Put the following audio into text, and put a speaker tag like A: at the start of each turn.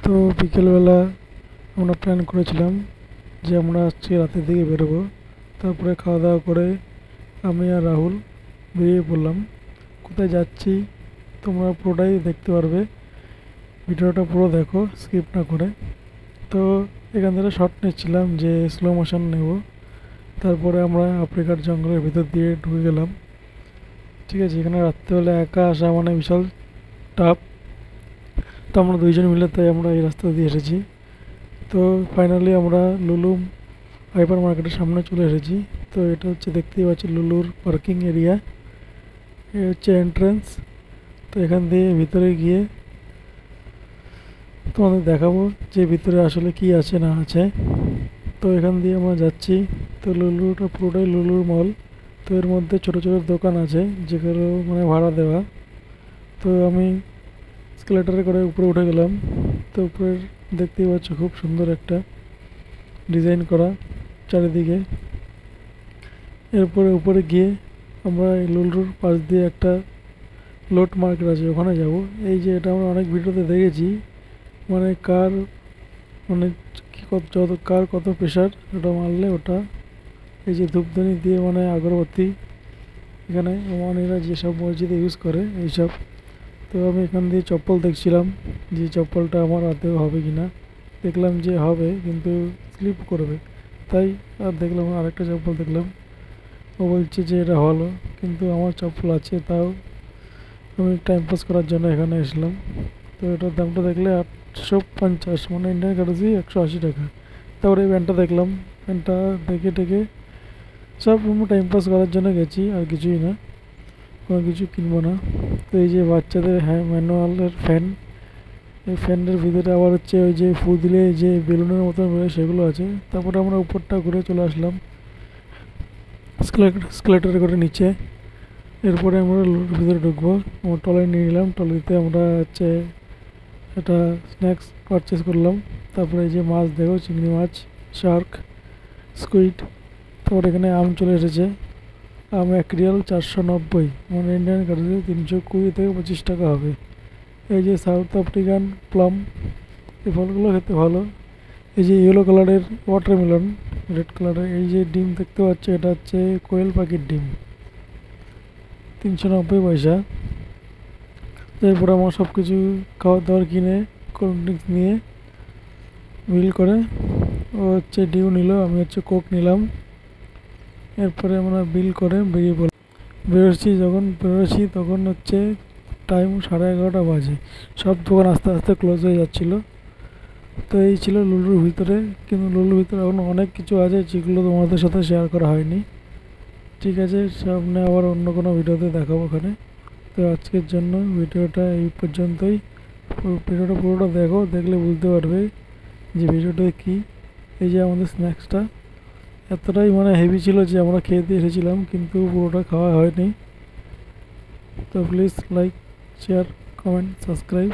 A: তো বিকেলবেলা আমরা প্ল্যান করেছিলাম যে আমরা আজকে রাতের দিকে বেরোবো। তারপরে খাওয়া দাওয়া করে আমি আর রাহুল বেরিয়ে পড়লাম। কোথায় যাচ্ছি তোমরা পুরোটাই দেখতে পারবে, ভিডিওটা পুরো দেখো স্কিপ না করে। তো এখান থেকে শর্ট নিচ্ছিলাম যে স্লো মোশন নেব। তারপরে আমরা আফ্রিকার জঙ্গলের ভিতর দিয়ে ঢুকে গেলাম। ঠিক আছে, এখানে রাত্রেবেলা একা আসা মানে বিশাল টাফ। তো আমরা দুইজন মিলে তাই আমরা এই রাস্তা দিয়ে এসেছি। তো ফাইনালি আমরা লুলু হাইপার মার্কেটের সামনে চলে এসেছি। তো এটা হচ্ছে দেখতেই পাচ্ছি লুলুর পার্কিং এরিয়া, এ হচ্ছে এন্ট্রান্স। তো এখান দিয়ে ভিতরে গিয়ে তোমাদের দেখাবো যে ভিতরে আসলে কি আছে না আছে। তো এখান দিয়ে আমরা যাচ্ছি। তো লুলুটা পুরোটাই লুলুর মল। তো এর মধ্যে ছোটো ছোটো দোকান আছে যেগুলো মানে ভাড়া দেওয়া। তো আমি স্কেলেটারে করে উপরে উঠে গেলাম। তো উপরের দেখতেই পাচ্ছ খুব সুন্দর একটা ডিজাইন করা চারিদিকে। এরপরে উপরে গিয়ে আমরা এই লুলুর পাশ দিয়ে একটা লোট মার্কেট আছে ওখানে যাব। এই যে এটা আমরা অনেক ভিডিওতে দেখেছি, মানে কার মানে যত কার কত প্রেশার ওটা মারলে ওটা এই যে ধূপদানি দিয়ে মানে আগরবাতি এখানে ওমানিরা যেসব মসজিদে ইউজ করে এইসব। তো আমি এখান দিয়ে চপ্পল দেখছিলাম যে চপ্পলটা আমার হাতেও হবে কি না। দেখলাম যে হবে কিন্তু স্লিপ করবে, তাই আর দেখলাম আরেকটা চপ্পল দেখলাম। ও বলছে যে এটা ভালো, কিন্তু আমার চপ্পল আছে তাও আমি টাইম পাস করার জন্য এখানে আসলাম। তো এটার দামটা দেখলে 850 মানে ইন্ডিয়ান কারেন্সি 180 টাকা। তারপরে এই প্যান্টটা দেখলাম, প্যান্টটা দেখে টেকে সব আমরা টাইম পাস করার জন্য গেছি, আর কিছুই না, কোনো কিছু কিনবো না। তো এই যে বাচ্চাদের ম্যানুয়ালের ফ্যান, এই ফ্যানের ভিতরে আবার হচ্ছে ওই যে ফু দিলে যে বেলুনের মতন বেরোয় সেগুলো আছে। তারপরে আমরা উপরটা ঘুরে চলে আসলাম স্কেলেটরে করে নিচে। এরপরে আমরা লুডোর ভিতরে ঢুকবো। আমরা ট্রলি নিয়ে নিলাম, ট্রলিতে আমরা হচ্ছে একটা স্ন্যাক্স পারচেস করলাম। তারপরে এই যে মাছ দেখো, চিংড়ি মাছ, শার্ক, স্কুইড। তারপর এখানে আম চলে এসেছে। আম 1 রিয়াল 490, মানে ইন্ডিয়ান কারেন্সি 320 থেকে 25 টাকা হবে। এই যে সাউথ আফ্রিকান প্লাম, এই ফলগুলো খেতে ভালো। এই যে ইয়েলো কালারের ওয়াটারমেলন, রেড কালারের এই যে ডিম দেখতে পাচ্ছ, এটা হচ্ছে কোয়েল পাখির ডিম, 390 পয়সা। এরপরে আমার সব কিছু খাবার দাবার কিনে কোল্ড ড্রিঙ্কস নিয়ে বিল করে ও হচ্ছে ডিউ নিল, আমি হচ্ছে কোক নিলাম। এরপরে আমরা বিল করে বেরিয়ে পড়লাম। যখন বেরোচ্ছি তখন হচ্ছে টাইম 11:30 বাজে। সব দোকান আস্তে আস্তে ক্লোজ হয়ে যাচ্ছিলো। তো এই ছিল লুলুর ভিতরে, কিন্তু লুলুর ভিতরে এখন অনেক কিছু আছে যেগুলো তোমাদের সাথে শেয়ার করা হয়নি। ঠিক আছে, সামনে আবার অন্য কোনো ভিডিওতে দেখাবো ওখানে। তো আজকের জন্য ভিডিওটা এই পর্যন্তই। ভিডিওটা পুরোটা দেখো, দেখলে বুঝতে পারবে যে ভিডিওটা কী। এই যে আমাদের স্ন্যাক্সটা এতটাই মানে হেভি ছিল যে আমরা খেয়ে দিয়ে এসেছিলাম, কিন্তু পুরোটা খাওয়া হয়নি। তো please like, share, comment, subscribe.